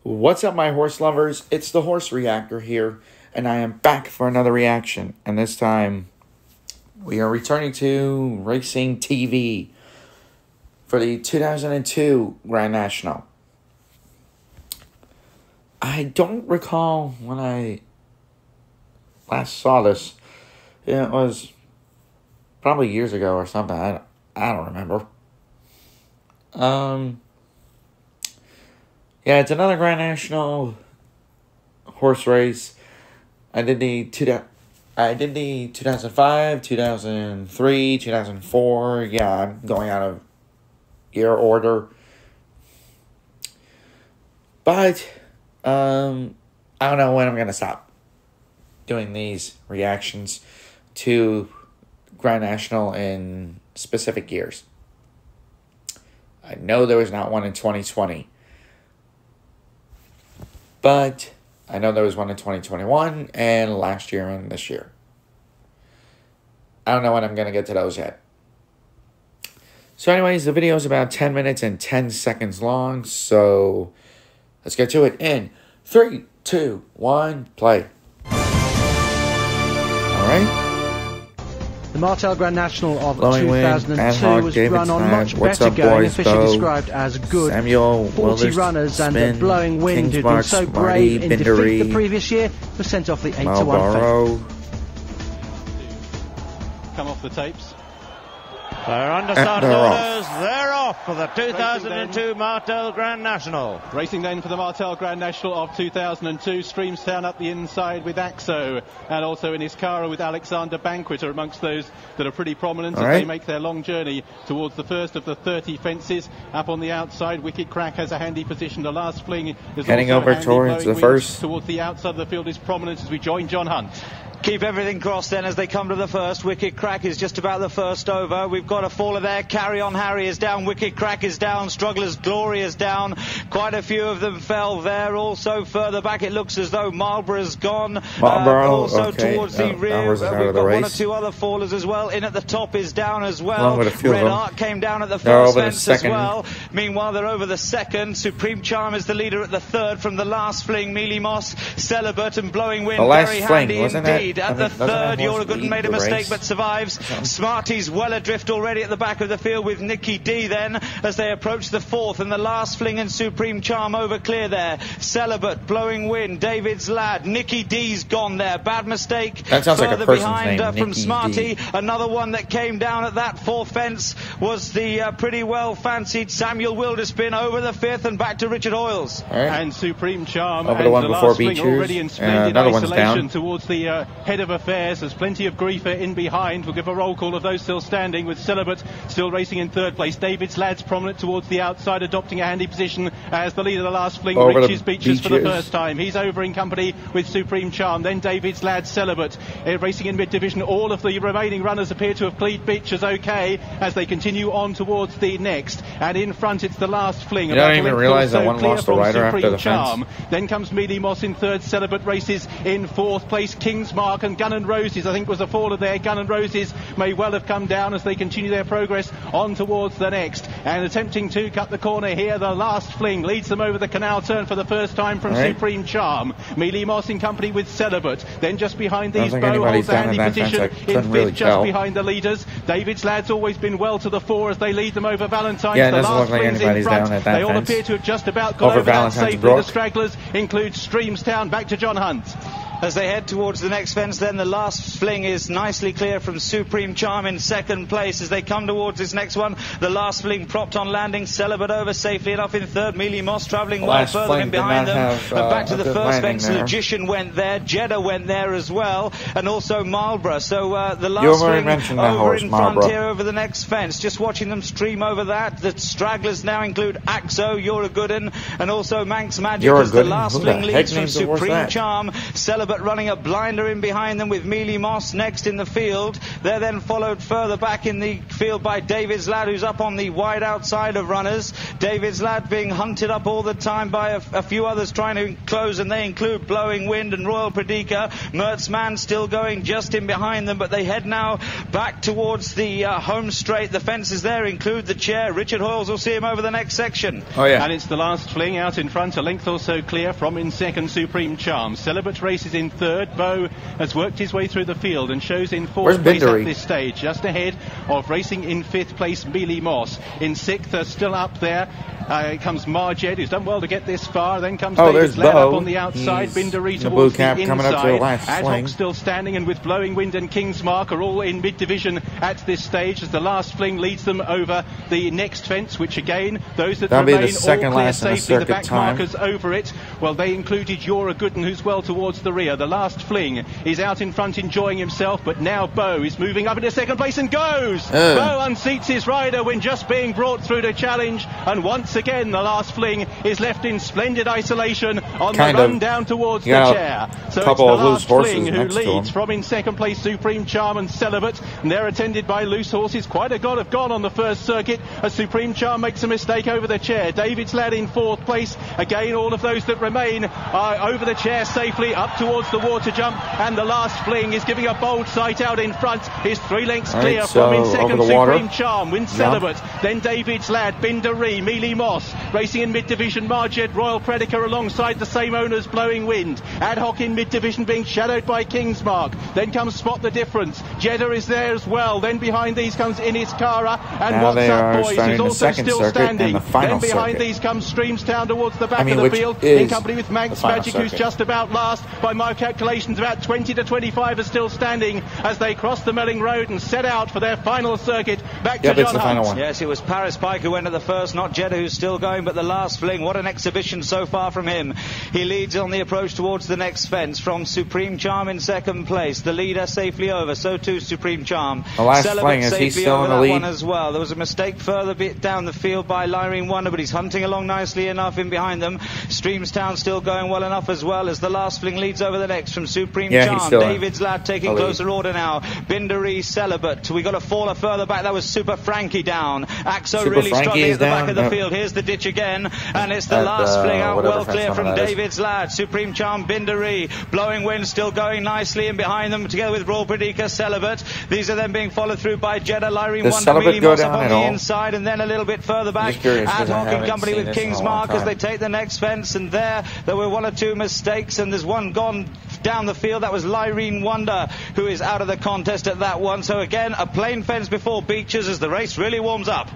What's up, my horse lovers? It's the Horse Reactor here, and I am back for another reaction. And this time, we are returning to Racing TV for the 2002 Grand National. I don't recall when I last saw this. It was probably years ago or something. I don't remember. Yeah, it's another Grand National horse race. I did the 2005, 2003, 2004. Yeah, I'm going out of year order. But I don't know when I'm going to stop doing these reactions to Grand National in specific years. I know there was not one in 2020. But I know there was one in 2021 and last year and this year. I don't know when I'm going to get to those yet. So anyways, the video is about 10 minutes and 10 seconds long. So let's get to it in 3, 2, 1, play. Alright. The Martel Grand National of Blowing 2002 was run on much better going, officially described as good. Samuel, 40 runners and a blowing wind who'd been so brave in defeat the previous year was sent off the 8-1 fence. Come off the tapes. They're understart orders, they're off for the 2002 Martel Grand National. Racing then for the Martel Grand National of 2002, Streamstown up the inside with Axo, and also in Iskara with Alexander Banquet are amongst those that are pretty prominent as they make their long journey towards the first of the 30 fences. Up on the outside, Wicked Crack has a handy position. The last fling is heading over towards the first. Towards the outside of the field is prominent as we join John Hunt. Keep everything crossed then as they come to the first. Wicked Crack is just about the first over. We've got a faller there. Carry On Harry is down. Wicked Crack is down. Struggler's Glory is down. Quite a few of them fell there. Also further back it looks as though Marlborough's gone. Also towards the rear we've got one or two other fallers as well. In at the top is down as well. Red Arc came down at the first fence as well. Meanwhile they're over the second. Supreme Charm is the leader at the third from the last fling. Mealy Moss, Celibate and Blowing Wind. Very handy indeed. At the third, You're a Good made a mistake but survives. Smarty's well adrift already at the back of the field with Nicky D then as they approach the fourth, and the last fling and Supreme Charm over clear there. Celibate, Blowing Wind, David's Lad, Nicky D's gone there. Bad mistake. That sounds like a person's behind name, from Smarty. Another one that came down at that fourth fence was the pretty well fancied Samuel Wilderspin over the fifth and back to Richard Hoyles. And Supreme Charm over and the one the before last fling already in splendid isolation towards the head of affairs. There's plenty of griefer in behind. We'll give a roll call of those still standing, with Celibate still racing in third place. David's Lad's prominent towards the outside, adopting a handy position as the leader of the last fling reaches Beaches for the first time. He's over in company with Supreme Charm. Then David's Lad, Celibate racing in mid-division. All of the remaining runners appear to have cleared Beaches okay as they continue on towards the next. And in front it's the last fling. You don't even realise that one lost the rider after the fence. Then comes Mealy Moss in third. Celibate races in fourth place. Kingsmark and Gun and Roses, I think, was a faller there. Gun and Roses may well have come down as they continue their progress on towards the next. And attempting to cut the corner here, the last fling leads them over the canal turn for the first time from Supreme Charm. Mealy Moss in company with Celibate. Then just behind these Bow holds a handy position in fifth, just behind the leaders. David's Lad's always been well to the fore as they lead them over Valentine's. Yeah, the last flings in front. They all appear to have just about got over that safely. The stragglers include Streamstown. Back to John Hunt. As they head towards the next fence, then the last fling is nicely clear from Supreme Charm in second place. As they come towards this next one, the last fling propped on landing. Celibate over safely enough in third. Mealy Moss travelling well further in behind them. And back to the first fence, Logician went there. Jeddah went there as well. And also Marlborough. So the last fling over in front here over the next fence. Just watching them stream over that. The stragglers now include Axo, You're a Good 'Un, and also Manx Magic as the last fling leads from Supreme Charm. Celibate Celibate running a blinder in behind them with Mealy Moss next in the field. They're then followed further back in the field by David's Lad, who's up on the wide outside of runners. David's Lad being hunted up all the time by a few others trying to close, and they include Blowing Wind and Royal Pradika. Mertzman still going just in behind them, but they head now back towards the home straight. The fences there include the chair. Richard Hoyles will see him over the next section. Oh yeah. And it's the last fling out in front, a length or so clear from in second Supreme Charm. Celibate races in third. Beau has worked his way through the field and shows in fourth place at this stage, just ahead of racing in fifth place Mealy Moss. In sixth, still up there, comes Marjed, who's done well to get this far. Then comes David's Lad up on the outside. Binderi towards the inside. Ad Hoc still standing, and with Blowing Wind and King's Mark are all in mid-division at this stage, as the last fling leads them over the next fence, which again, those that remain all clear safely, the back markers over it. Well, they included Jora Gooden, who's well towards the rear. The last fling is out in front enjoying himself, but now Beau is moving up into second place and goes. Beau unseats his rider when just being brought through to challenge, and once again the last fling is left in splendid isolation on the run down towards the chair. So it's the last fling who leads from in second place Supreme Charm and Celibate, and they're attended by loose horses. Quite a lot have gone on the first circuit as Supreme Charm makes a mistake over the chair. David's Lad in fourth place. Again, all of those that remain are over the chair safely up towards the water jump, and the last fling is giving a bold sight out in front. Is 3 lengths clear from in second Supreme Charm, wins Celibate, then David's Lad, Binderi, Mealy Moss, racing in mid-division Marjed, Royal Predica alongside the same owners, Blowing Wind. Ad Hoc in mid-division being shadowed by King's Mark. Then comes Spot the Difference. Jeddah is there as well. Then behind these comes Innis Cara and What's Up Boys, who's also still standing. Then behind these comes Streamstown towards the back of the field in company with Manx Magic, who's just about last. By my calculations, about 20 to 25 are still standing as they cross the Melling Road and set out for their final circuit. Back to John Hunt. Yes, it was Paris Pike who went at the first, not Jeddah, who's still going, but the last fling, what an exhibition so far from him. He leads on the approach towards the next fence from Supreme Charm in second place. The leader safely over, so too Supreme Charm. The last fling, is he still in the lead? One as well. There was a mistake further bit down the field by Lyrene Wonder, but he's hunting along nicely enough in behind them. Streamstown still going well enough as well, as the last fling leads over the next from Supreme Charm. David's Lad taking closer order now. Binderi, Celibate. We got a faller further back. That was Super Frankie down. Axo really struggling at the back of the field. Here's the ditch again, and it's the last fling out well clear from David's Lad. Supreme Charm, Binderi, Blowing Wind still going nicely in behind them, together with Royal Pradika, Celibate. These are then being followed through by Jeddah, Lyrene Wonder, Mealy Moss up on the inside, and then a little bit further back, Ad Hoc in company with King's Mark as they take the next fence, and there were 1 or 2 mistakes, and there's one gone down the field. That was Lyrene Wonder, who is out of the contest at that one. So again, a plain fence before Beeches as the race really warms up.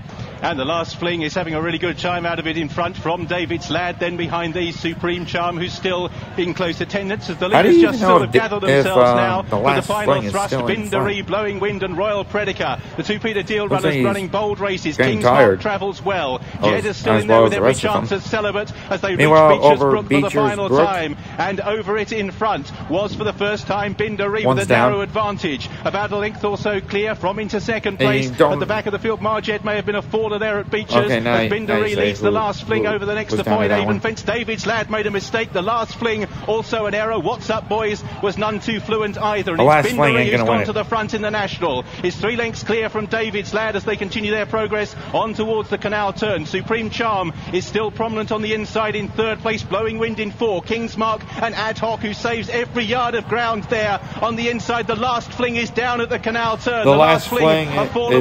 And the last fling is having a really good time out of it in front from David's Lad. Then behind these, Supreme Charm, who's still in close attendance as the leaders just sort of gather themselves now for the final thrust. Binderi, Blowing Wind and Royal Predica. The 2 Peter Deal runners running bold races. King's Mark travels well. Jed is still in there with every chance as Celibate as they reach Beecher's Brook for the final time. And over it in front was for the first time Binderi with a narrow advantage. About a length or so clear from into second place. At the back of the field, Marjed may have been a faller there at Beecher's. As Binderi leads the last fling over the next to point even fence. David's Lad made a mistake. The last fling also an error. What's Up Boys was none too fluent either. And it's Binderi who's gone to the front in the National. Is 3 lengths clear from David's Lad as they continue their progress on towards the canal turn. Supreme Charm is still prominent on the inside in third place. Blowing Wind in 4. King's Mark and Ad Hoc, who saves every yard of ground there on the inside. The last fling is down at the canal turn. The last fling is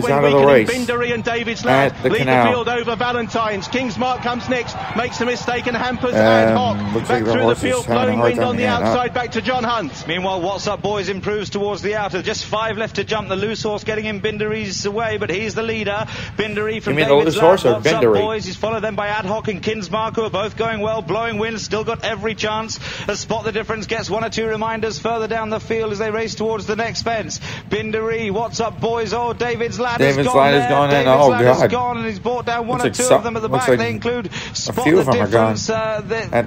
out of the race. Binderi and David's Lad lead the field over Valentine's. King's Mark comes next, makes a mistake and hampers Ad Hoc. Back through the field, Blowing Wind on the outside, back to John Hunt. Meanwhile, What's Up Boys improves towards the outer. Just 5 left to jump. The loose horse getting in Binderi's way, but he's the leader. Binderi from David's Lad. What's Up Boys. He's followed then by Ad Hoc and King's Mark, who are both going well. Blowing Wind still got every chance. A Spot the Difference gets 1 or 2 reminders further down the field as they race towards the next fence. Binderi, What's Up Boys. Oh, David's Lad has gone in. Oh, God. gone, and he's brought down one or two of them at the back. They include Spot the Difference.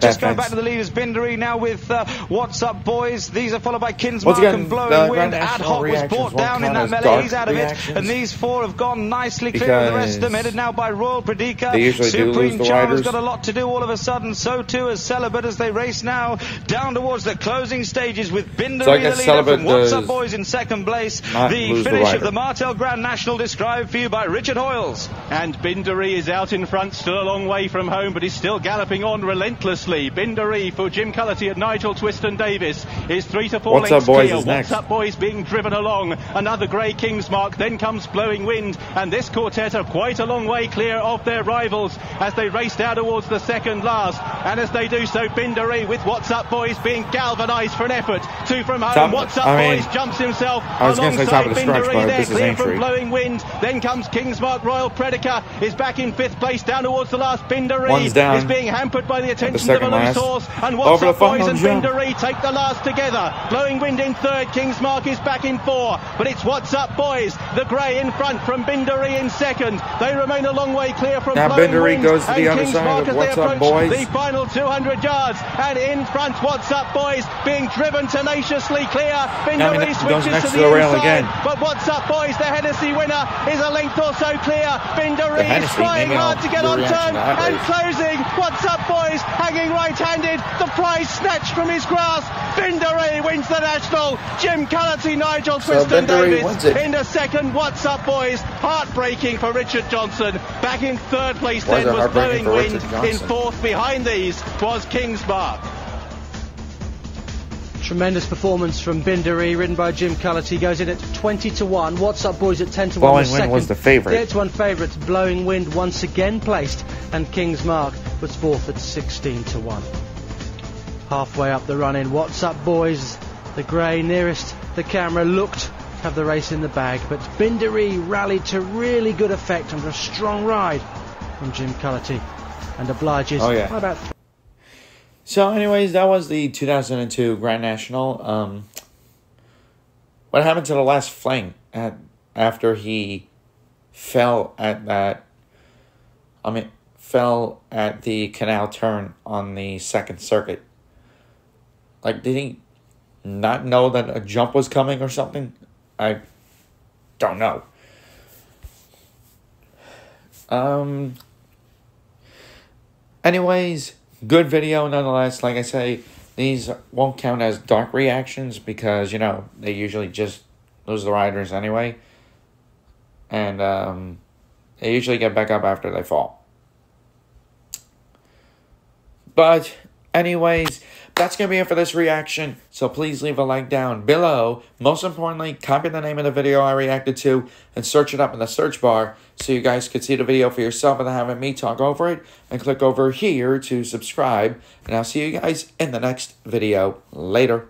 Just going back to the leaders, Btw now with What's Up Boys. These are followed by Kingsmark and Blowing Wind. Ad Hoc was brought down in that melee. He's out of it. And these four have gone nicely clear of the rest of them, headed now by Royal Pradika. Supreme Charm has got a lot to do all of a sudden. So too as Celibate as they race now down towards the closing stages with Btw the leader from What's Up Boys in second place. The finish of the Martel Grand National described for you by Richard Hoyles. And Btw is out in front, still a long way from home, but he's still galloping on relentlessly. Btw for Jim Cullity at Nigel Twiston Davis is 3 to 4 lengths clear. What's Up Boys being driven along. Another grey Kingsmark, then comes Blowing Wind, and this quartet are quite a long way clear of their rivals as they race down towards the second last. And as they do so, Btw with What's Up Boys being galvanised for an effort. 2 from home. What's Up Boys jumps himself alongside Btw there, clear from Blowing Wind. Then comes Kingsmark. Royal Predica is back in 5th place down towards the last. Btw is being hampered by the attention of a loose horse, and What's Up Boys and Btw take the last together. Blowing Wind in 3rd, Kingsmark is back in 4, but it's What's Up Boys, the grey in front from Btw in 2nd. They remain a long way clear from Blowing Wind goes to the other side of What's Up Boys. The final 200 yards, and in front What's Up Boys being driven tenaciously clear. Btw switches to the inside again. But What's Up Boys, the Hennessy winner, is a length or so clear. Btw is trying hard to get on turn and closing. What's Up Boys hanging right-handed, the prize snatched from his grasp. Btw wins the national. Jim Cullity, Nigel Twiston Davis into 2nd. What's Up Boys, heartbreaking for Richard Johnson. Back in 3rd place then was Blowing Wind. In 4th behind these was Kingsmark. Tremendous performance from Btw, ridden by Jim Cullity. Goes in at 20 to 1. What's Up Boys at 10 to 1. Blowing Wind was the favourite. Yeah, it's one favourite. Blowing Wind once again placed, and Kingsmark was 4th at 16 to 1. Halfway up the run in, What's Up Boys, the grey nearest the camera, looked to have the race in the bag, but Btw rallied to really good effect under a strong ride from Jim Cullity and obliges about 3. So anyways, that was the 2002 Grand National. What happened to the last flank after he fell at the canal turn on the 2nd circuit? Like, did he not know that a jump was coming or something? I don't know. Anyways, good video nonetheless. Like I say, these won't count as dark reactions because, you know, they usually just lose the riders anyway. And they usually get back up after they fall. But anyways, that's going to be it for this reaction. So please leave a like down below. Most importantly, copy the name of the video I reacted to and search it up in the search bar so you guys could see the video for yourself without having me talk over it. And click over here to subscribe. And I'll see you guys in the next video. Later.